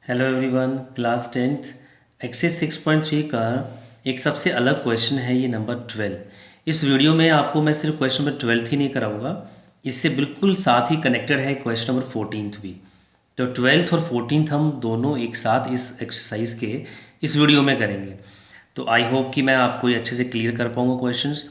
Hello everyone, class tenth exercise 6.3 का एक सबसे अलग क्वेश्चन है ये नंबर 12। इस वीडियो में आपको मैं सिर्फ क्वेश्चन नंबर 12 ही नहीं कराऊंगा, इससे बिल्कुल साथ ही कनेक्टेड है क्वेश्चन नंबर 14 भी। तो 12th और 14th हम दोनों एक साथ इस एक्सरसाइज के इस वीडियो में करेंगे। तो आई होप कि मैं आपको ये अच्छे से क्लियर कर पाऊँगा क्वेश्चंस।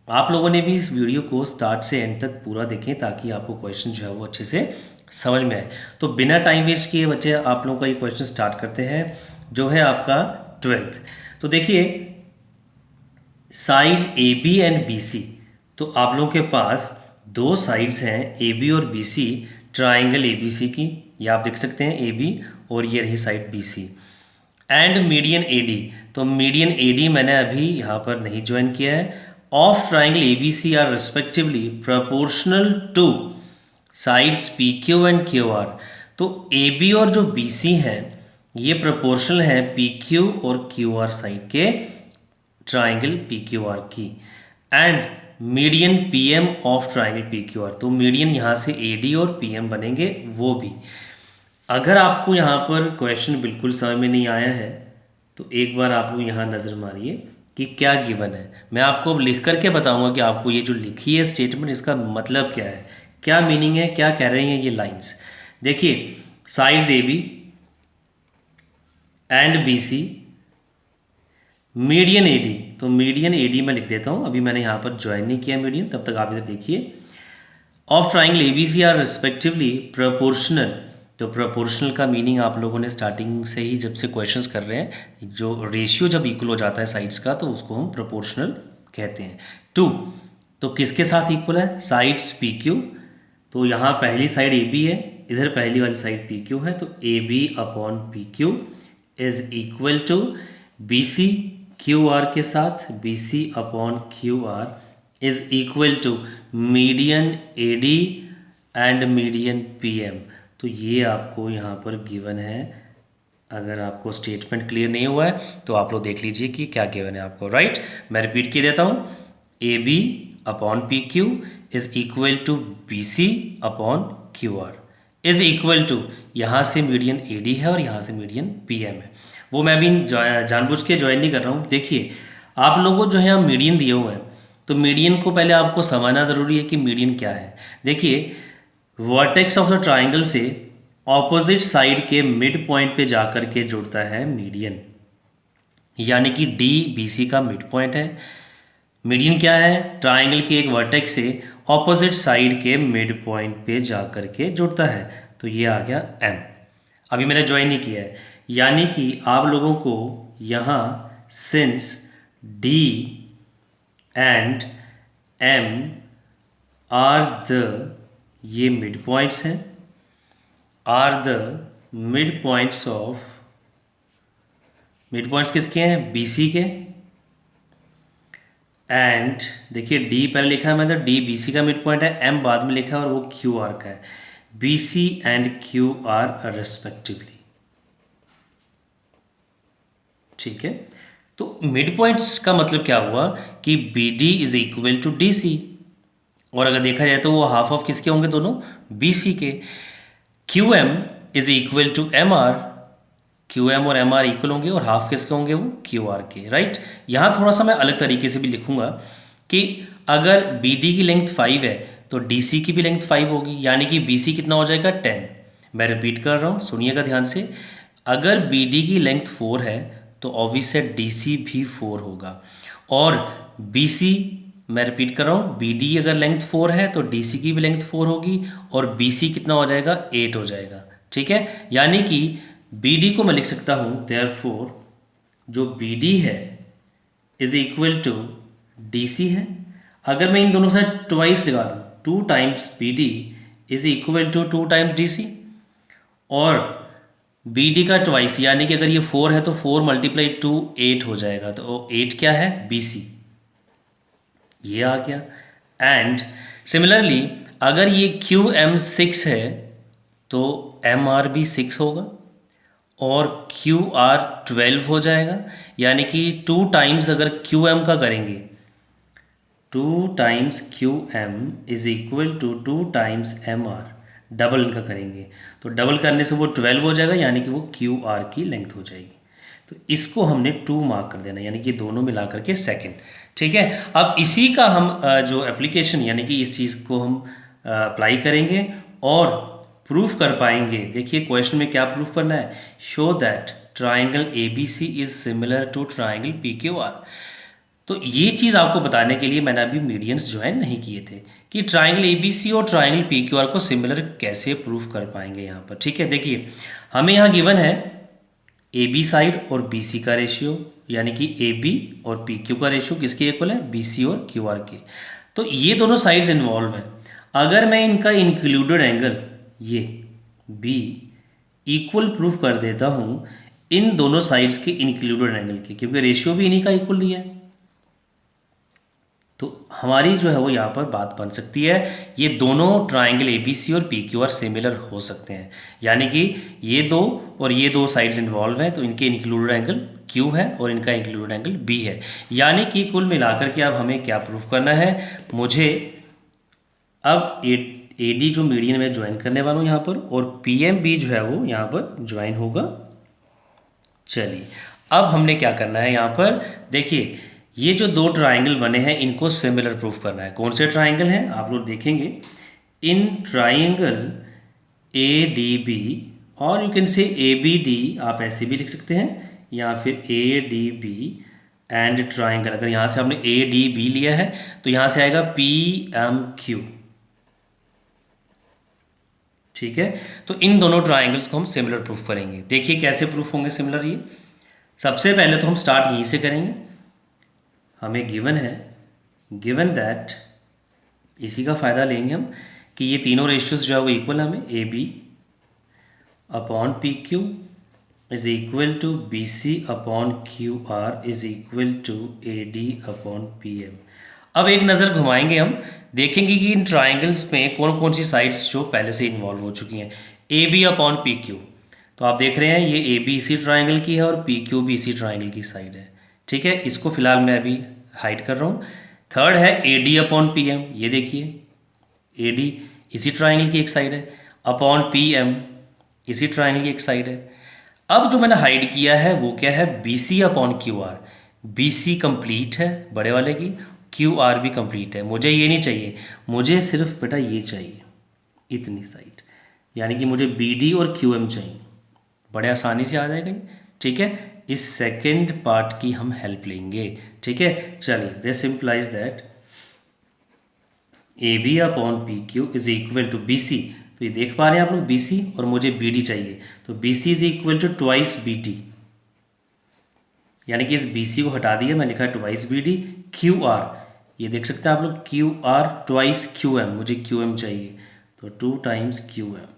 आप लोगों ने भी इस वीडियो को स्टार्ट से एंड तक पूरा देखें ताकि आपको क्वेश्चन जो है वो अच्छे से समझ में आए। तो बिना टाइम वेस्ट किए बच्चे आप लोगों का ये क्वेश्चन स्टार्ट करते हैं, जो है आपका 12th। तो देखिए, side A B and B C. तो आप लोगों के पास दो साइड्स हैं ए बी और B C, triangle A B C की। ये आप देख सकते हैं ए बी, और ये रही side B C. And median A D. तो मीडियन ए डी मैंने अभी यहाँ पर नहीं ज्वाइन किया है। Of triangle A B C are respectively proportional to sides P Q and Q R. तो ए बी और जो बी सी है ये प्रोपोर्शनल है पी क्यू और क्यू आर साइड के ट्राइंगल पी क्यू आर की। And median P M of triangle P Q R. तो मीडियन यहाँ से ए डी और पी एम बनेंगे वो भी। अगर आपको यहाँ पर क्वेश्चन बिल्कुल समझ में नहीं आया है तो एक बार आप लोग यहाँ नज़र मारिए कि क्या गिवन है। मैं आपको अब लिख करके बताऊंगा कि आपको ये जो लिखी है स्टेटमेंट इसका मतलब क्या है, क्या मीनिंग है, क्या कह रही हैं ये लाइंस। देखिए, sides A B and B C, median A D. तो मीडियन ए डी मैं लिख देता हूँ, अभी मैंने यहाँ पर ज्वाइन नहीं किया मीडियन, तब तक आप इधर देखिए। Of triangle A B C are respectively proportional. तो प्रोपोर्शनल का मीनिंग आप लोगों ने स्टार्टिंग से ही जब से क्वेश्चंस कर रहे हैं, जो रेशियो जब इक्वल हो जाता है साइड्स का तो उसको हम प्रोपोर्शनल कहते हैं। टू, तो किसके साथ इक्वल है? Sides P Q. तो यहाँ पहली साइड ए बी है, इधर पहली वाली साइड पी क्यू है, तो A B upon P Q is equal to B C Q R के साथ, B C upon Q R is equal to median A D and median P M. तो ये आपको यहाँ पर गिवन है। अगर आपको स्टेटमेंट क्लियर नहीं हुआ है तो आप लोग देख लीजिए कि क्या गिवन है आपको। राइट, मैं रिपीट किए देता हूँ। A B upon P Q is equal to B C upon Q R is equal to, यहाँ से मीडियन ए डी है और यहाँ से मीडियन पी एम है। वो मैं भी जानबूझ के ज्वाइन नहीं कर रहा हूँ। देखिए, आप लोगों को जो है मीडियन दिए हुए हैं, तो मीडियन को पहले आपको समझना ज़रूरी है कि मीडियन क्या है। देखिए, वर्टेक्स ऑफ द ट्राइंगल से ऑपोजिट साइड के मिड पॉइंट पे जाकर के जुड़ता है मीडियन, यानी कि डी बी सी का मिड पॉइंट है। मीडियन क्या है? ट्राइंगल के एक वर्टेक्स से ऑपोजिट साइड के मिड पॉइंट पे जाकर के जुड़ता है। तो ये आ गया एम। अभी मैंने ज्वाइन नहीं किया है, यानी कि आप लोगों को यहाँ since D and M are the, ये मिड पॉइंट्स हैं, are the mid points of, mid points किसके हैं? बी सी के। एंड देखिए, डी पहले लिखा है मैंने, डी बी सी का मिड पॉइंट है, एम बाद में लिखा है और वो क्यू आर का है। B C and Q R respectively. ठीक है, तो मिड पॉइंट्स का मतलब क्या हुआ कि B D is equal to D C, और अगर देखा जाए तो वो हाफ ऑफ किसके होंगे? दोनों बी सी के। Q M is equal to M R, Q M और एम आर इक्वल होंगे और हाफ किसके होंगे? वो क्यू आर के। राइट, यहाँ थोड़ा सा मैं अलग तरीके से भी लिखूंगा कि अगर बी डी की लेंथ 5 है तो डी सी की भी लेंथ 5 होगी, यानी कि बी सी कितना हो जाएगा? 10। मैं रिपीट कर रहा हूँ, सुनिएगा ध्यान से। अगर बी डी की लेंथ 4 है तो ऑब्वियस है डी सी भी 4 होगा, और बी सी, मैं रिपीट कर रहा हूँ, बी डी अगर लेंथ 4 है तो डी सी की भी लेंथ 4 होगी, और बी सी कितना हो जाएगा? 8 हो जाएगा। ठीक है, यानी कि बी डी को मैं लिख सकता हूँ देयरफॉर जो बी डी है is equal to D C है। अगर मैं इन दोनों से ट्वाइस लगा दूँ, 2 times B D is equal to 2 times D C, और बी डी का ट्वाइस, यानी कि अगर ये 4 है तो 4 मल्टीप्लाई 2 8 हो जाएगा। तो 8 क्या है? B C. ये आ गया। एंड सिमिलरली अगर ये क्यू एम 6 है तो एम आर भी 6 होगा, और क्यू आर 12 हो जाएगा, यानी कि 2 टाइम्स अगर क्यू एम का करेंगे, 2 times Q M is equal to 2 times M R double इनका करेंगे तो डबल करने से वो 12 हो जाएगा, यानी कि वो क्यू आर की लेंथ हो जाएगी। तो इसको हमने 2 मार्क कर देना, यानी कि दोनों मिला करके सेकेंड। ठीक है, अब इसी का हम जो एप्लीकेशन यानी कि इस चीज़ को हम अप्लाई करेंगे और प्रूफ कर पाएंगे। देखिए क्वेश्चन में क्या प्रूफ करना है, show that triangle A B C is similar to triangle P Q R. तो ये चीज़ आपको बताने के लिए मैंने अभी मीडियंस ज्वाइन नहीं किए थे कि ट्राइंगल ए बी सी और ट्राइंगल पी क्यू आर को सिमिलर कैसे प्रूफ कर पाएंगे यहाँ पर। ठीक है, देखिए हमें यहाँ गिवन है ए बी साइड और बी सी का रेशियो, यानी कि ए बी और पी क्यू का रेशियो किसके इक्वल है, बी सी और क्यू आर के। तो ये दोनों साइड्स इन्वॉल्व हैं। अगर मैं इनका इंक्लूडेड एंगल ये बी इक्वल प्रूफ कर देता हूँ इन दोनों साइड्स के इंक्लूडेड एंगल के, क्योंकि रेशियो भी इन्हीं का इक्वल दिया है, तो हमारी जो है वो यहाँ पर बात बन सकती है। ये दोनों ट्राइंगल ए बी सी और पी क्यू आर सिमिलर हो सकते हैं, यानी कि ये दो और ये दो साइड्स इन्वॉल्व हैं, तो इनके इंक्लूडेड एंगल क्यू है और इनका इंक्लूडेड एंगल बी है। यानी कि कुल मिलाकर के अब हमें क्या प्रूफ करना है, मुझे अब ए डी जो मीडियन में ज्वाइन करने वाला हूँ यहाँ पर, और पी एम बी जो है वो यहाँ पर ज्वाइन होगा। चलिए अब हमने क्या करना है यहाँ पर, देखिए ये जो दो ट्राइंगल बने हैं इनको सिमिलर प्रूफ करना है। कौन से ट्राइंगल हैं आप लोग देखेंगे, in triangle A D B, और you can say A B D, आप ऐसे भी लिख सकते हैं, या फिर A D B and triangle. अगर यहाँ से आपने ए डी बी लिया है तो यहाँ से आएगा पी एम क्यू। ठीक है, तो इन दोनों ट्राइंगल्स को हम सिमिलर प्रूफ करेंगे। देखिए कैसे प्रूफ होंगे सिमिलर ये, सबसे पहले तो हम स्टार्ट यहीं से करेंगे। हमें गिवन है, गिवन दैट, इसी का फ़ायदा लेंगे हम कि ये तीनों रेशियोज जो है वो इक्वल है हमें, A B upon P Q is equal to B C upon Q R is equal to A D upon P M. अब एक नज़र घुमाएंगे हम, देखेंगे कि इन ट्राइंगल्स में कौन कौन सी साइड्स जो पहले से इन्वॉल्व हो चुकी हैं। A B upon P Q, तो आप देख रहे हैं ये ए बी इसी ट्राइंगल की है और पी क्यू भी इसी ट्राइंगल की साइड है। ठीक है, इसको फिलहाल मैं अभी हाइड कर रहा हूँ। थर्ड है A D upon P M, ये देखिए ए डी इसी ट्राइंगल की एक साइड है, अपॉन पी एम इसी ट्राइंगल की एक साइड है। अब जो मैंने हाइड किया है वो क्या है, B C upon Q R. B C complete है बड़े वाले की, क्यू आर भी कंप्लीट है। मुझे ये नहीं चाहिए, मुझे सिर्फ बेटा ये चाहिए, इतनी साइड, यानी कि मुझे बी डी और क्यू एम चाहिए। बड़े आसानी से आ जाएगा। ठीक है, इस सेकेंड पार्ट की हम हेल्प लेंगे। ठीक है, चलिए this implies that A B upon P Q is equal to B C. तो ये देख पा रहे हैं आप लोग, बी सी, और मुझे बी डी चाहिए, तो B C is equal to twice B D, यानी कि इस बी सी को हटा दिया, मैं लिखा twice B D. Q R, ये देख सकते हैं आप लोग, Q R twice Q M, मुझे क्यू एम चाहिए, तो 2 टाइम्स क्यू एम।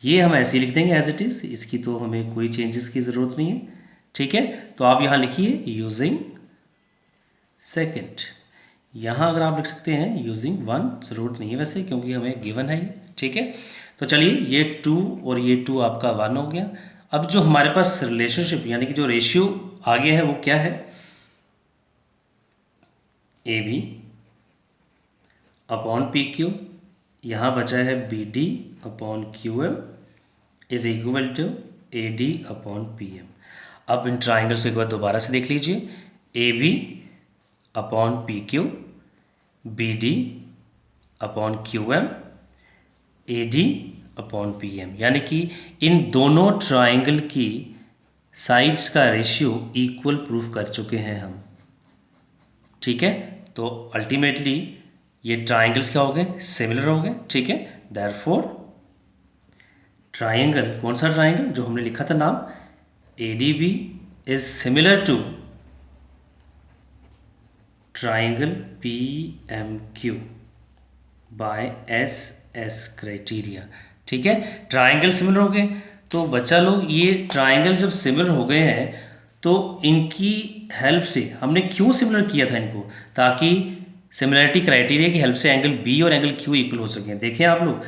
ये हम ऐसे ही लिख देंगे एज इट इज़, इसकी तो हमें कोई चेंजेस की ज़रूरत नहीं है। ठीक है, तो आप यहाँ लिखिए यूजिंग सेकेंड। यहाँ अगर आप लिख सकते हैं यूजिंग 1, ज़रूरत नहीं है वैसे क्योंकि हमें गिवन है ये। ठीक है, तो चलिए ये 2 और ये 2 आपका 1 हो गया। अब जो हमारे पास रिलेशनशिप यानी कि जो रेशियो आगे है वो क्या है, A B upon P Q, यहाँ बचा है B D upon Q M is equal to A D upon P M. अब इन ट्राइंगल्स को एक बार दोबारा से देख लीजिए, A B upon P Q, B D upon Q M, A D upon P M, यानी कि इन दोनों ट्राइंगल की साइड्स का रेशियो इक्वल प्रूफ कर चुके हैं हम। ठीक है, तो अल्टीमेटली ये ट्राइंगल्स क्या हो गए, सिमिलर हो गए। ठीक है, देयरफॉर ट्राइंगल, कौन सा ट्राइंगल, जो हमने लिखा था नाम, A D B is similar to triangle P M Q by S S criteria. ठीक है, ट्राइंगल सिमिलर हो गए, तो बच्चा लोग ये ट्राइंगल जब सिमिलर हो गए हैं तो इनकी हेल्प से हमने क्यों सिमिलर किया था इनको, ताकि सिमिलरिटी क्राइटेरिया की हेल्प से एंगल बी और एंगल क्यू इक्वल हो सकें। देखें आप लोग,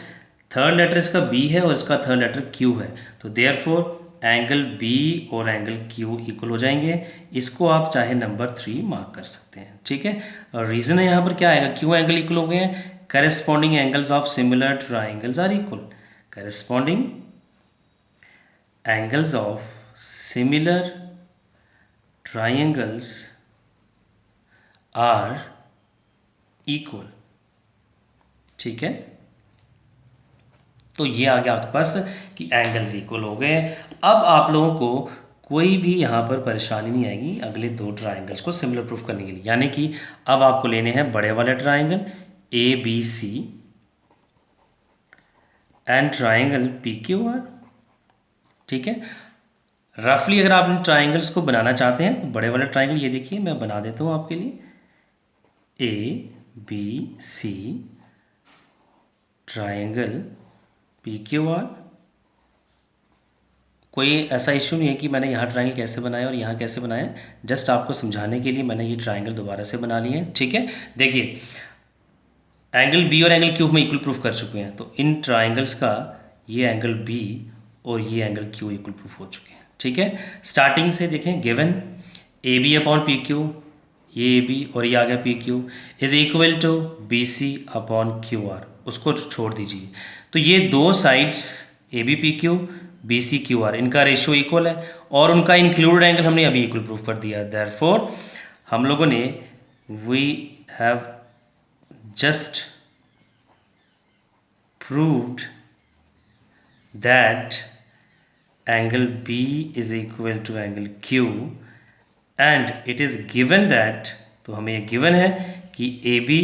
थर्ड लेटर इसका बी है और इसका थर्ड लेटर क्यू है, तो देयरफॉर एंगल बी और एंगल क्यू इक्वल हो जाएंगे। इसको आप चाहे नंबर 3 मार्क कर सकते हैं। ठीक है, और रीज़न है यहाँ पर क्या आएगा, क्यों एंगल इक्वल हो गए हैं, corresponding angles of similar triangles are equal. Corresponding angles of similar triangles are equal. ठीक है, तो ये आ गया आपके पास कि एंगल्स इक्वल हो गए। अब आप लोगों को कोई भी यहाँ पर परेशानी नहीं आएगी अगले दो ट्राइंगल्स को सिमिलर प्रूफ करने के लिए। यानी कि अब आपको लेने हैं बड़े वाले triangle A B C and triangle P Q R. ठीक है, रफली अगर आप इन ट्राइंगल्स को बनाना चाहते हैं तो बड़े वाले ट्राइंगल ये देखिए मैं बना देता हूँ आपके लिए, A B C triangle P Q R. कोई ऐसा इशू नहीं है कि मैंने यहाँ ट्राइंगल कैसे बनाया और यहाँ कैसे बनाया, जस्ट आपको समझाने के लिए मैंने ये ट्राइंगल दोबारा से बना लिए हैं। ठीक है, देखिए एंगल बी और एंगल क्यू में इक्वल प्रूफ कर चुके हैं, तो इन ट्राइंगल्स का ये एंगल बी और ये एंगल क्यू इक्वल प्रूफ हो चुके हैं। ठीक है, स्टार्टिंग से देखें, given A B upon P Q, ये ए बी और ये आ गया P Q is equal to B C upon Q R, उसको छोड़ दीजिए। तो ये दो sides A B P Q B C Q R, इनका रेशियो इक्वल है और उनका इंक्लूडेड एंगल हमने अभी इक्वल प्रूफ कर दिया। देयरफॉर हम लोगों ने we have just proved that angle B is equal to angle Q and it is given that, तो हमें ये गिवन है कि AB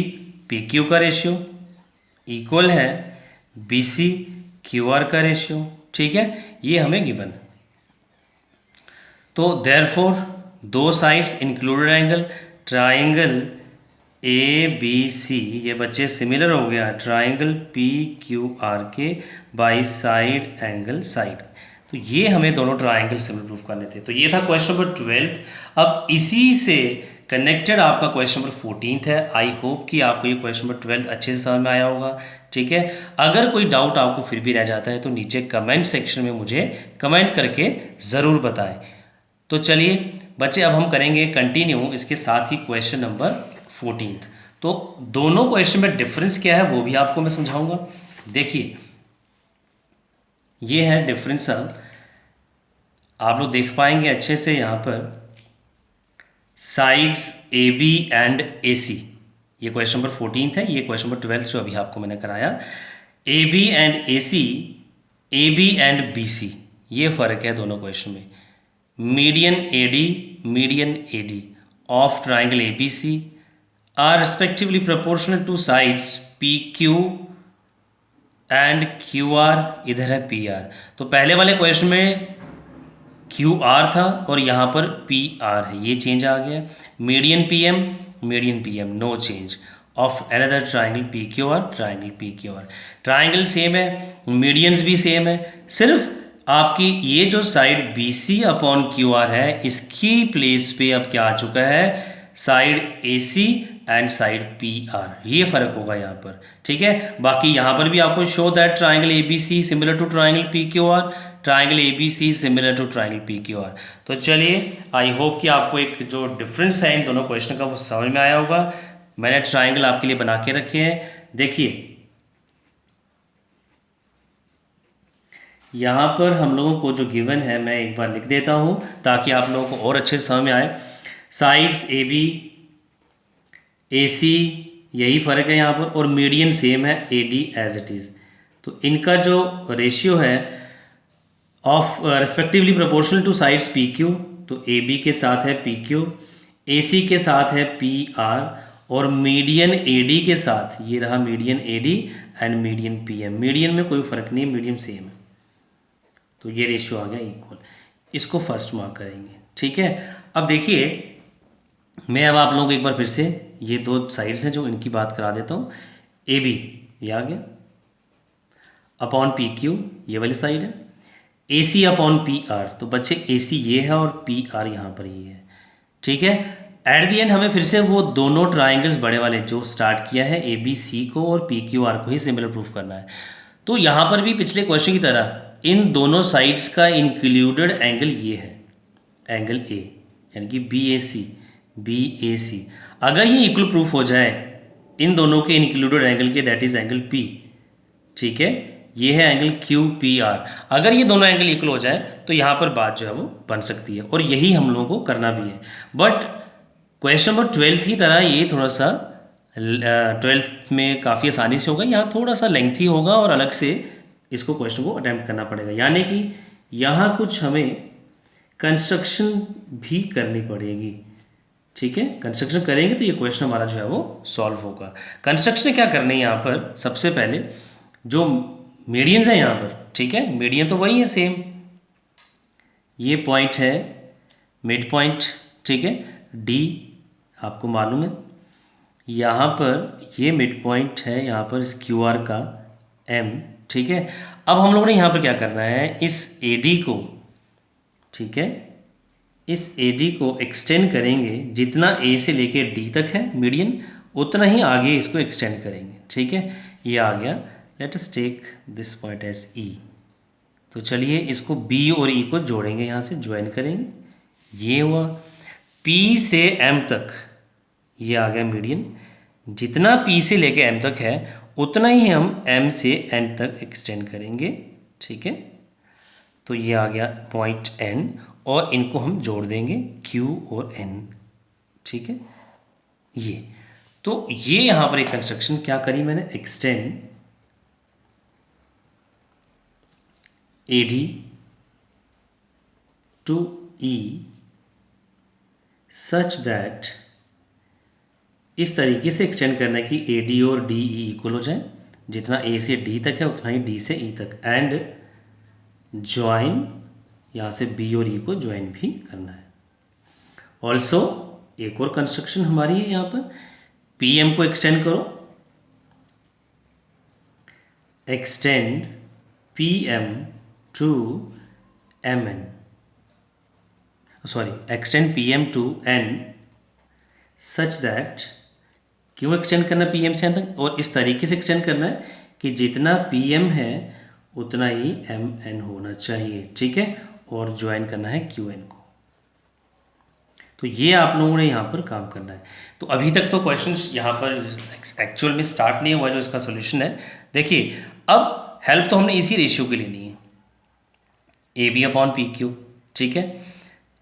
PQ का रेशियो इक्वल है BC QR का रेशियो। ठीक है, ये हमें गिवन है। तो देयरफॉर दो sides included angle triangle ABC, ये बच्चे सिमिलर हो गया ट्राइंगल PQR के बाई साइड एंगल साइड। तो ये हमें दोनों ट्राइंगल सिमिलर प्रूफ करने थे। तो ये था क्वेश्चन नंबर 12। अब इसी से कनेक्टेड आपका क्वेश्चन नंबर 14 है। आई होप कि आपको ये क्वेश्चन नंबर 12 अच्छे से समझ में आया होगा। ठीक है, अगर कोई डाउट आपको फिर भी रह जाता है तो नीचे कमेंट सेक्शन में मुझे कमेंट करके ज़रूर बताएं। तो चलिए बच्चे, अब हम करेंगे कंटिन्यू इसके साथ ही क्वेश्चन नंबर 14। तो दोनों क्वेश्चन में डिफरेंस क्या है वो भी आपको मैं समझाऊंगा। देखिए ये है डिफरेंस, अब आप लोग देख पाएंगे अच्छे से यहाँ पर sides A B and A सी, ये क्वेश्चन नंबर 14 है। ये क्वेश्चन नंबर 12 जो अभी आपको मैंने कराया, A B and A C, A B and B C, ये फ़र्क है दोनों क्वेश्चन में। Median A D, median A D of triangle A B C are respectively proportional to sides P Q and Q R, इधर है P R. तो पहले वाले क्वेश्चन में क्यू आर था और यहाँ पर पी आर है, ये चेंज आ गया। Median P M no change of another triangle P Q R, triangle P Q R. Triangle same है, मीडियंस भी सेम है, सिर्फ आपकी ये जो side B C upon Q R है इसकी प्लेस पे अब क्या आ चुका है, side A C and side P R, ये फ़र्क होगा यहाँ पर। ठीक है, बाकी यहाँ पर भी आपको show that triangle A B C similar to triangle P Q R, triangle A B C similar to triangle P Q R. तो चलिए आई होप कि आपको एक जो डिफरेंस है इन दोनों क्वेश्चन का वो समझ में आया होगा। मैंने ट्राइंगल आपके लिए बना के रखे हैं। देखिए यहाँ पर हम लोगों को जो गिवन है मैं एक बार लिख देता हूँ ताकि आप लोगों को और अच्छे से समझ में आए। साइड्स ए बी ए सी, यही फ़र्क है यहाँ पर, और मीडियन सेम है A D as it is. तो इनका जो रेशियो है of respectively proportional to sides P Q, तो ए बी के साथ है पी क्यू, ए सी के साथ है पी आर, और मीडियन ए डी के साथ ये रहा median A D and median P M. Median में कोई फ़र्क नहीं है, मीडियम सेम है, तो ये रेशियो आ गया इक्वल। इसको फर्स्ट मार्क करेंगे। ठीक है, अब देखिए मैं अब आप लोगों को एक बार फिर से ये दो साइड्स हैं जो इनकी बात करा देता हूँ। ए बी ये आ गया अपॉन पी क्यू, ये वाली साइड है। A C upon P R, तो बच्चे ए सी ये है और पी आर यहाँ पर ये है। ठीक है, एट दी एंड हमें फिर से वो दोनों ट्राइंगल्स बड़े वाले जो स्टार्ट किया है ए बी सी को और पी क्यू आर को ही सिमिलर प्रूफ करना है। तो यहाँ पर भी पिछले क्वेश्चन की तरह इन दोनों साइड्स का इंक्लूडेड एंगल ये है, एंगल ए, यानी कि B A C, B A सी। अगर ये इक्वल प्रूफ हो जाए इन दोनों के इंक्लूडेड एंगल के, दैट इज एंगल पी, ठीक है। ये है एंगल क्यू पी आर। अगर ये दोनों एंगल इक्वल हो जाए तो यहाँ पर बात जो है वो बन सकती है, और यही हम लोगों को करना भी है। बट क्वेश्चन नंबर 12 की तरह ये थोड़ा सा 12th में काफ़ी आसानी से होगा, यहाँ थोड़ा सा लेंथी होगा और अलग से इसको क्वेश्चन को अटैम्प्ट करना पड़ेगा, यानी कि यहाँ कुछ हमें कंस्ट्रक्शन भी करनी पड़ेगी, ठीक है। कंस्ट्रक्शन करेंगे तो ये क्वेश्चन हमारा जो है वो सॉल्व होगा। कंस्ट्रक्शन क्या करनी है यहाँ पर, सबसे पहले जो मीडियंस है यहाँ पर, ठीक है, मीडियन तो वही है सेम, ये पॉइंट है मिड पॉइंट, ठीक है, डी आपको मालूम है, यहाँ पर ये मिड पॉइंट है यहाँ पर इस क्यू आर का एम, ठीक है। अब हम लोगों ने यहाँ पर क्या करना है, इस ए डी को, ठीक है, इस ए डी को एक्सटेंड करेंगे, जितना ए से लेके डी तक है मीडियन, उतना ही आगे इसको एक्सटेंड करेंगे, ठीक है। ये आ गया, let us take this point as E. तो चलिए इसको बी और ई को जोड़ेंगे, यहाँ से ज्वाइन करेंगे, ये हुआ। पी से एम तक ये आ गया मीडियन, जितना पी से लेके एम तक है उतना ही हम एम से एन तक एक्सटेंड करेंगे, ठीक है। तो ये आ गया पॉइंट एन, और इनको हम जोड़ देंगे क्यू और एन, ठीक है। ये तो ये यहाँ पर एक कंस्ट्रक्शन क्या करी मैंने, extend A D to E such that, इस तरीके से एक्सटेंड करना है कि ए डी और डी ई इक्वल हो जाए, जितना ए से डी तक है उतना ही डी से ई तक, एंड ज्वाइन, यहाँ से बी और ई को ज्वाइन भी करना है। ऑल्सो एक और कंस्ट्रक्शन हमारी है यहाँ पर, पी एम को एक्सटेंड करो, extend P M to M N, sorry extend P M to N such that, क्यों एक्सटेंड करना पी एम से एन तक, और इस तरीके से एक्सटेंड करना है कि जितना पी एम है उतना ही एम एन होना चाहिए, ठीक है, और ज्वाइन करना है क्यू एन को। तो ये आप लोगों ने यहाँ पर काम करना है। तो अभी तक तो क्वेश्चंस यहाँ पर एक्चुअल में स्टार्ट नहीं हुआ जो इसका सोल्यूशन है। देखिए अब हेल्प तो हमने इसी रेशियो की लेनी है, A B upon P Q, ठीक है,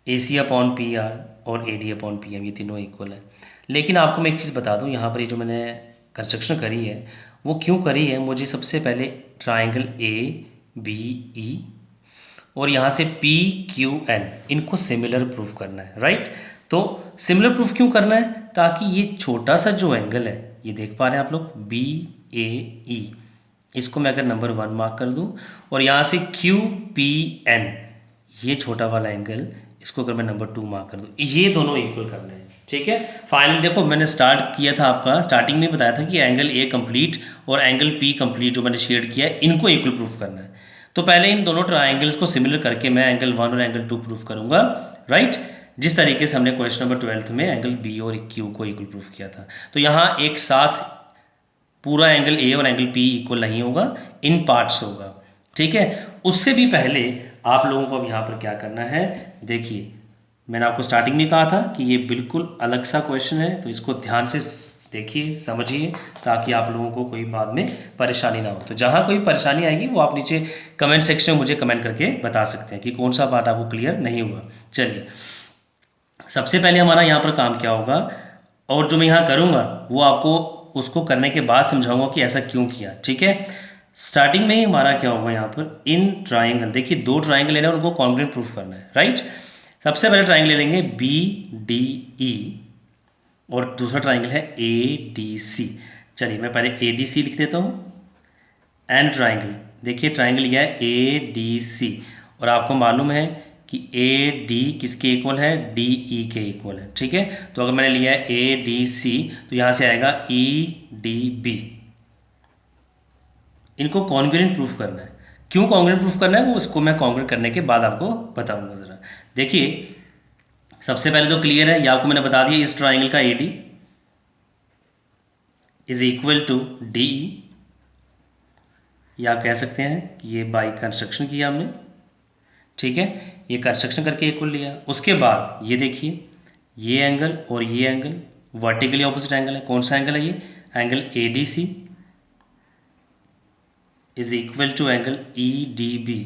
A C upon P R और A D upon P M, ये तीनों इक्वल है। लेकिन आपको मैं एक चीज़ बता दूँ, यहाँ पर ये जो मैंने कंस्ट्रक्शन करी है वो क्यों करी है, मुझे सबसे पहले ट्राइंगल ए बी ई और यहाँ से पी क्यू एन, इनको सिमिलर प्रूफ करना है, राइट। तो सिमिलर प्रूफ क्यों करना है, ताकि ये छोटा सा जो एंगल है, ये देख पा रहे हैं आप लोग, बी ए ई, इसको मैं अगर नंबर 1 मार्क कर दूं, और यहाँ से क्यू पी एन, ये छोटा वाला एंगल, इसको अगर मैं नंबर 2 मार्क कर दूं, ये दोनों इक्वल करने हैं, ठीक है। फाइनली देखो मैंने स्टार्ट किया था, आपका स्टार्टिंग में बताया था कि एंगल ए कंप्लीट और एंगल पी कंप्लीट जो मैंने शेड किया है, इनको इक्वल प्रूफ करना है। तो पहले इन दोनों ट्राइंगल्स को सिमिलर करके मैं एंगल 1 और एंगल 2 प्रूफ करूंगा, राइट, जिस तरीके से हमने क्वेश्चन नंबर 12 में एंगल बी और क्यू को इक्वल प्रूफ किया था। तो यहाँ एक साथ पूरा एंगल ए और एंगल पी इक्वल नहीं होगा, इन पार्ट्स होगा, ठीक है। उससे भी पहले आप लोगों को अब यहाँ पर क्या करना है, देखिए मैंने आपको स्टार्टिंग में कहा था कि ये बिल्कुल अलग सा क्वेश्चन है, तो इसको ध्यान से देखिए समझिए, ताकि आप लोगों को कोई बाद में परेशानी ना हो। तो जहाँ कोई परेशानी आएगी वो आप नीचे कमेंट सेक्शन में मुझे कमेंट करके बता सकते हैं कि कौन सा पार्ट आपको क्लियर नहीं हुआ। चलिए सबसे पहले हमारा यहाँ पर काम क्या होगा, और जो मैं यहाँ करूँगा वो आपको उसको करने के बाद समझाऊंगा कि ऐसा क्यों किया, ठीक है। स्टार्टिंग में ही हमारा क्या होगा, यहाँ पर इन ट्राइंगल, देखिए 2 ट्राइंगल लेना है, उनको कॉन्ग्रुएंट प्रूफ करना है, राइट। सबसे पहले ट्राइंगल ले लेंगे बी डी ई और दूसरा ट्राइंगल है ए डी सी। चलिए मैं पहले ए डी सी लिख देता हूँ, एंड ट्राइंगल, देखिए ट्राइंगल यह है ए डी सी, और आपको मालूम है कि ए डी किसके इक्वल है, डी ई के इक्वल है, ठीक है। तो अगर मैंने लिया है ए डी सी, तो यहाँ से आएगा ई डी बी, इनको कॉन्ग्रुएंट प्रूफ करना है। क्यों कॉन्ग्रुएंट प्रूफ करना है वो उसको मैं कॉन्ग्रुएंट करने के बाद आपको बताऊंगा। ज़रा देखिए सबसे पहले तो क्लियर है, ये आपको मैंने बता दिया, इस ट्राइंगल का A D is equal to D E, या आप कह सकते हैं कि ये बाई कंस्ट्रक्शन किया हमने, ठीक है, ये कंस्ट्रक्शन करके इक्वल लिया। उसके बाद ये देखिए ये एंगल और ये एंगल वर्टिकली ऑपोजिट एंगल है, कौन सा एंगल है ये, angle A D C is equal to angle E D B,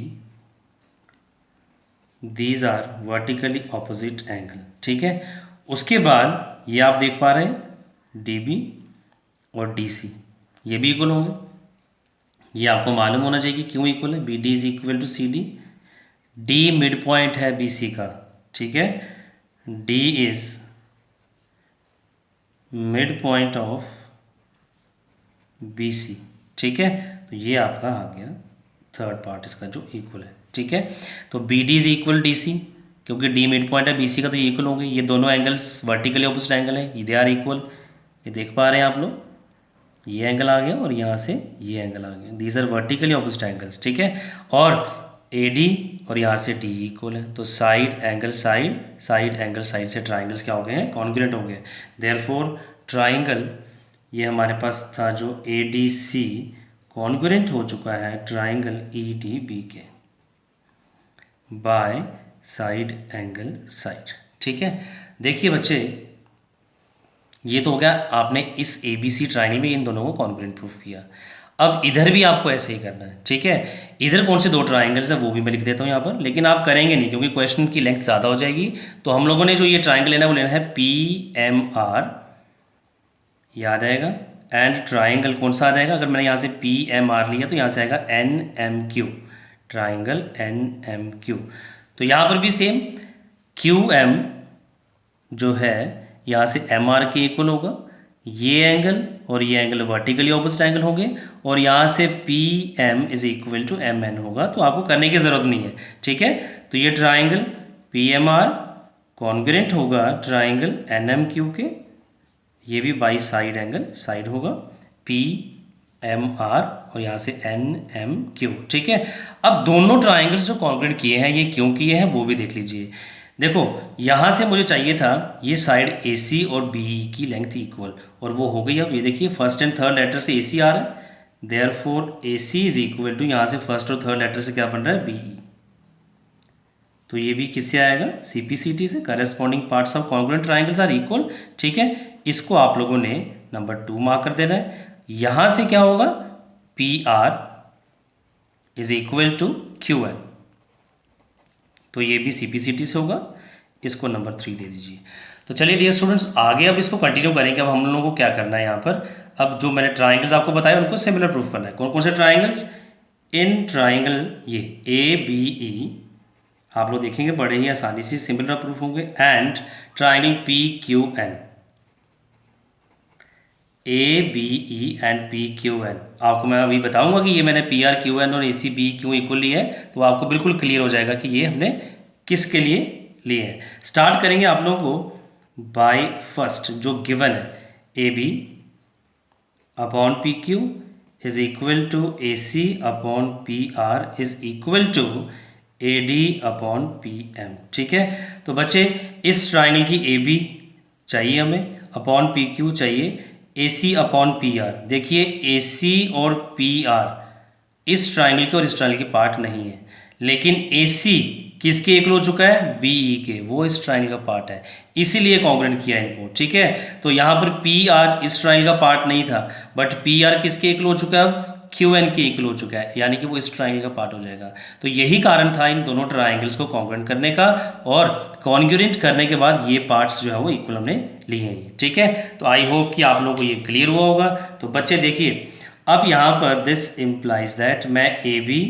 these are vertically opposite angle. ठीक है, उसके बाद ये आप देख पा रहे हैं डी बी और डी सी ये भी इक्वल होंगे। ये आपको मालूम होना चाहिए कि क्यों इक्वल है। B D is equal to C D, D mid point है बी सी का। ठीक है, D is mid point of B C. ठीक है, तो ये आपका आ गया थर्ड पार्ट इसका जो इक्वल है। ठीक है, तो B D is equal D C, क्योंकि डी मिड पॉइंट है बी सी का, तो ये इक्वल होंगे। ये दोनों एंगल्स वर्टिकली ऑपोजिट एंगल है, दे आर इक्वल। ये देख पा रहे हैं आप लोग, ये एंगल आ गया और यहाँ से ये एंगल आ गया, these are vertically opposite angles. ठीक है, और ए डी और यहाँ से डी इक्वल है, तो side angle side, side angle side से ट्राइंगल्स क्या हो गए हैं, कॉन्ग्रुएंट हो गए। देयरफॉर ट्राइंगल ये हमारे पास था जो ए डी सी कॉन्ग्रुएंट हो चुका है ट्राइंगल ई डी बी के बाय साइड एंगल साइड। ठीक है, देखिए बच्चे, ये तो हो गया आपने इस ए बी सी ट्राइंगल में इन दोनों को कॉन्ग्रुएंट प्रूफ किया। अब इधर भी आपको ऐसे ही करना है। ठीक है, इधर कौन से दो ट्राइंगल्स है वो भी मैं लिख देता हूँ यहाँ पर, लेकिन आप करेंगे नहीं क्योंकि क्वेश्चन की लेंथ ज़्यादा हो जाएगी। तो हम लोगों ने जो ये ट्राइंगल लेना है वो लेना है पी एम आर, याद आएगा। एंड ट्राइंगल कौन सा आ जाएगा, अगर मैंने यहाँ से पी एम आर लिया तो यहाँ से आएगा N M Q, triangle N M Q. तो यहाँ पर भी सेम क्यू एम जो है यहाँ से एम आर के इक्वल होगा, ये एंगल और ये एंगल वर्टिकली ऑपोजिट एंगल होंगे, और यहाँ से P M is equal to M N होगा। तो आपको करने की ज़रूरत नहीं है। ठीक है, तो ये triangle P M R congruent होगा ट्राइंगल एन एम क्यू के, ये भी बाई साइड एंगल साइड होगा पी एम आर और यहाँ से एन एम क्यू। ठीक है, अब दोनों ट्राइंगल्स जो कॉन्ग्रुएंट किए हैं ये क्यों किए हैं वो भी देख लीजिए। देखो, यहाँ से मुझे चाहिए था ये साइड ए सी और बी की लेंथ इक्वल, और वो हो गई। अब ये देखिए फर्स्ट एंड थर्ड लेटर से ए सी आ रहा है, therefore A C is equal to यहाँ से फर्स्ट और थर्ड लेटर से क्या बन रहा है, बी ई। तो ये भी किससे आएगा, सी पी सी टी से। Corresponding parts of congruent triangles are equal. ठीक है, इसको आप लोगों ने नंबर 2 मार्क कर देना है। यहाँ से क्या होगा, P R is equal to Q N, तो ये भी सी पी सी टी से होगा, इसको नंबर 3 दे दीजिए। तो चलिए डियर स्टूडेंट्स, आगे अब इसको कंटिन्यू करेंगे। अब हम लोगों को क्या करना है यहाँ पर, अब जो मैंने ट्राइंगल्स आपको बताया उनको सिमिलर प्रूफ करना है। कौन कौन से ट्राइंगल्स, इन ट्राइंगल ये ए बी ई आप लोग देखेंगे बड़े ही आसानी से सिमिलर प्रूफ होंगे। And triangle P Q N, A B E and P Q N, आपको मैं अभी बताऊंगा कि ये मैंने पी आर क्यू एन और ए सी बी क्यू इक्वल लिया है, तो आपको बिल्कुल क्लियर हो जाएगा कि ये हमने किसके लिए लिए हैं। स्टार्ट करेंगे आप लोगों को बाय फर्स्ट जो गिवन है, A B upon P Q is equal to A C upon P R is equal to A D upon P M. ठीक है, तो बच्चे इस ट्राइंगल की ए बी चाहिए हमें, अपॉन पी क्यू चाहिए, ए सी अपॉन पी आर। देखिए ए सी और पी आर इस ट्राइंगल के और इस ट्राइंगल के पार्ट नहीं है, लेकिन ए सी किसके इक्वल हो चुका है, बी ई के, वो इस ट्राइंगल का पार्ट है, इसीलिए कॉन्ग्रुएंट किया इनको। ठीक है, तो यहाँ पर पी आर इस ट्राइंगल का पार्ट नहीं था, बट पी आर किसके इक्वल हो चुका है, अब क्यू एन के इक्वल हो चुका है, यानी कि वो इस ट्राइंगल का पार्ट हो जाएगा। तो यही कारण था इन दोनों ट्राइंगल्स को कॉन्ग्रुएंट करने का, और कॉन्ग्रुएंट करने के बाद ये पार्ट्स जो है वो इक्वल हमने लिए हैं। ठीक है, तो आई होप कि आप लोगों को ये क्लियर हुआ होगा। तो बच्चे देखिए, अब यहाँ पर दिस इम्प्लाइज दैट मैं A B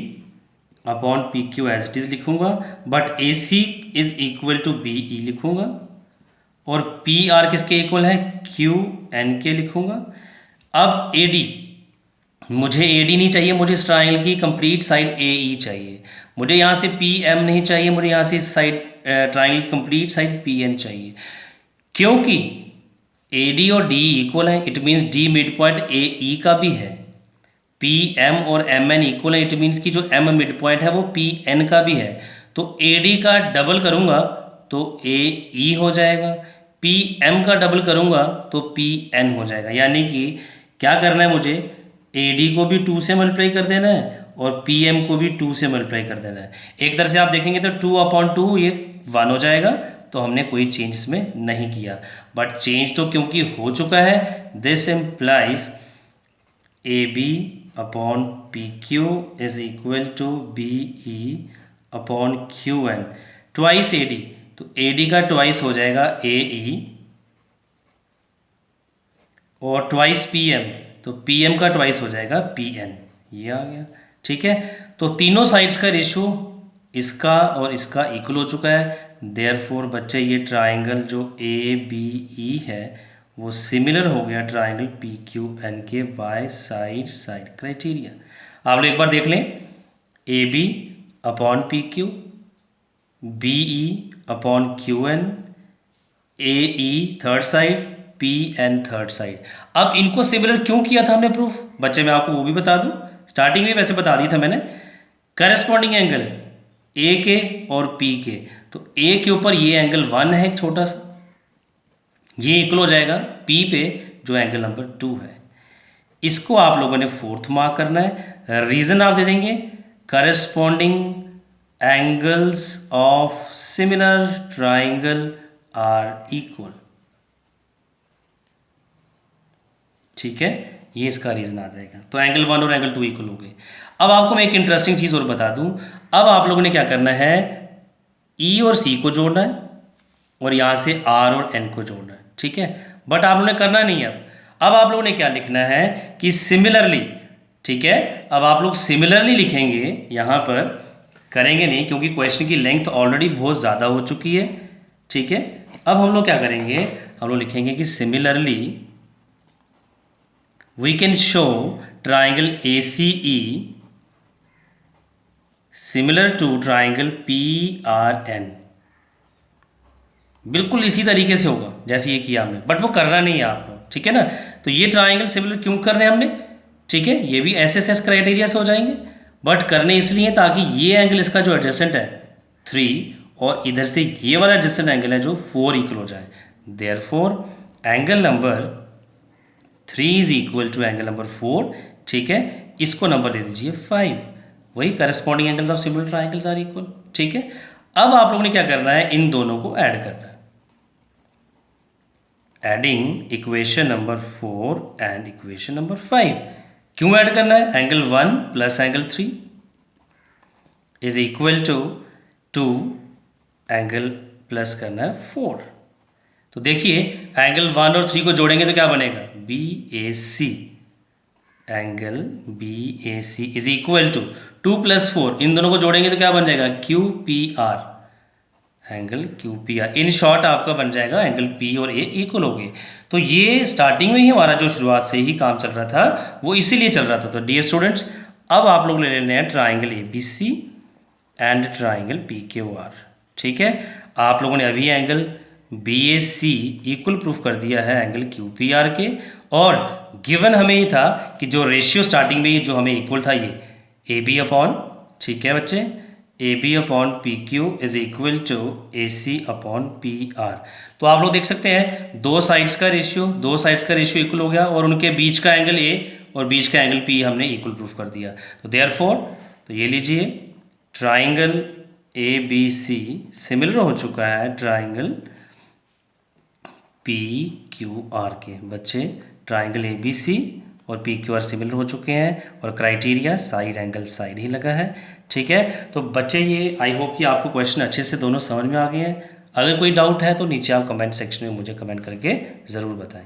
upon P Q as it is लिखूंगा, but A C is equal to B E लिखूंगा, और पी आर किसके इक्वल है, क्यू एन के लिखूंगा। अब ए डी, मुझे ए डी नहीं चाहिए, मुझे इस ट्राइंगल की कंप्लीट साइड ए ई चाहिए। मुझे यहाँ से पी एम नहीं चाहिए, मुझे यहाँ से इस side triangle complete side P N चाहिए, क्योंकि ए डी और डी इक्वल है, it means D mid point A E का भी है, पी एम और एम एन इक्वल है, इट मीन्स कि जो एम मिड पॉइंट है वो पी एन का भी है। तो ए डी का डबल करूँगा तो ए ई हो जाएगा, पी एम का डबल करूँगा तो पी एन हो जाएगा। यानी कि क्या करना है, मुझे ए डी को भी 2 से मल्टीप्लाई कर देना है और पी एम को भी 2 से मल्टीप्लाई कर देना है। एक तरह से आप देखेंगे तो 2 अपॉन 2 ये 1 हो जाएगा, तो हमने कोई चेंज इसमें नहीं किया, बट चेंज तो क्योंकि हो चुका है, this implies A B upon P Q is equal to B E upon Q N twice A D. तो ए डी का ट्वाइस हो जाएगा ए ई और ट्वाइस पी एम, तो पी एम का ट्वाइस हो जाएगा पी एन। ये आ गया, ठीक है। तो तीनों साइड्स का रेशियो इसका और इसका इक्वल हो चुका है, देयरफॉर बच्चे ये ट्राइंगल जो ए बी ई है वो सिमिलर हो गया ट्राइंगल पी क्यू एन के बाय साइड साइड क्राइटेरिया। आप लोग एक बार देख लें, A B upon P Q, B E upon Q N, A E third side, P N third side. अब इनको सिमिलर क्यों किया था हमने प्रूफ, बच्चे मैं आपको वो भी बता दूं, स्टार्टिंग में वैसे बता दी था मैंने। करस्पॉन्डिंग एंगल ए के और पी के, तो ए के ऊपर ये एंगल 1 है एक छोटा सा, ये इक्वल हो जाएगा पी पे जो एंगल नंबर 2 है। इसको आप लोगों ने 4th मार्क करना है। रीजन आप दे देंगे, corresponding angles of similar triangle are equal, ठीक है, ये इसका रीजन आ जाएगा। तो एंगल 1 और एंगल 2 इक्वल हो गए। अब आपको मैं एक इंटरेस्टिंग चीज़ और बता दूं, अब आप लोगों ने क्या करना है, ई और सी को जोड़ना है और यहाँ से आर और एन को जोड़ना है, ठीक है। बट आप लोगों ने करना नहीं है। अब आप लोगों ने क्या लिखना है कि सिमिलरली, ठीक है। अब आप लोग सिमिलरली लिखेंगे, यहाँ पर करेंगे नहीं क्योंकि क्वेश्चन की लेंथ ऑलरेडी बहुत ज़्यादा हो चुकी है, ठीक है। अब हम लोग क्या करेंगे, हम लोग लिखेंगे कि similarly we can show triangle ACE similar to triangle PRN। बिल्कुल इसी तरीके से होगा जैसे ये किया हमने, बट वो करना नहीं है आप लोग, ठीक है ना। तो ये ट्राइंगल सिमिलर क्यों कर रहे हैं हमने, ठीक है, ये भी SSS क्राइटेरिया से हो जाएंगे, बट करने इसलिए ताकि ये एंगल इसका जो एडजेसेंट है 3 और इधर से ये वाला एडजेसेंट एंगल है जो 4 इक्वल हो जाए। Therefore angle number 3 is equal to angle number 4, ठीक है। इसको नंबर दे दीजिए 5, वही corresponding angles of similar triangles are equal, ठीक है। अब आप लोगों ने क्या करना है, इन दोनों को ऐड करना है, adding equation number 4 and equation number 5। क्यों ऐड करना है, angle 1 plus angle 3 is equal to 2 angle plus करना है 4। तो देखिए एंगल 1 और 3 को जोड़ेंगे तो क्या बनेगा, B A C, angle B A C is equal to 2 + 4, इन दोनों को जोड़ेंगे तो क्या बन जाएगा, Q P R, angle Q P R. In short आपका बन जाएगा एंगल पी और ए इक्वल हो गए। तो ये स्टार्टिंग में ही हमारा जो शुरुआत से ही काम चल रहा था वो इसीलिए चल रहा था। तो डियर स्टूडेंट्स, अब आप लोग ले लेने हैं triangle A B C and triangle P Q R, ठीक है। आप लोगों ने अभी angle B A C equal proof कर दिया है एंगल क्यू पी आर के, और गिवन हमें ये था कि जो रेशियो स्टार्टिंग में जो हमें इक्वल था ये ए बी अपॉन, ठीक है बच्चे, A B upon P Q is equal to A C upon P R. तो आप लोग देख सकते हैं दो साइड्स का रेशियो इक्वल हो गया और उनके बीच का एंगल ए और बीच का एंगल पी हमने इक्वल प्रूफ कर दिया। तो देयरफॉर, तो ये लीजिए triangle A B C similar हो चुका है ट्राइंगल पी क्यू आर के। बच्चे ट्राइंगल ए बी सी और पी क्यू आर सिमिलर हो चुके हैं और क्राइटेरिया साइड एंगल साइड ही लगा है, ठीक है। तो बच्चे ये आई होप कि आपको क्वेश्चन अच्छे से दोनों समझ में आ गए हैं। अगर कोई डाउट है तो नीचे आप कमेंट सेक्शन में मुझे कमेंट करके ज़रूर बताएं।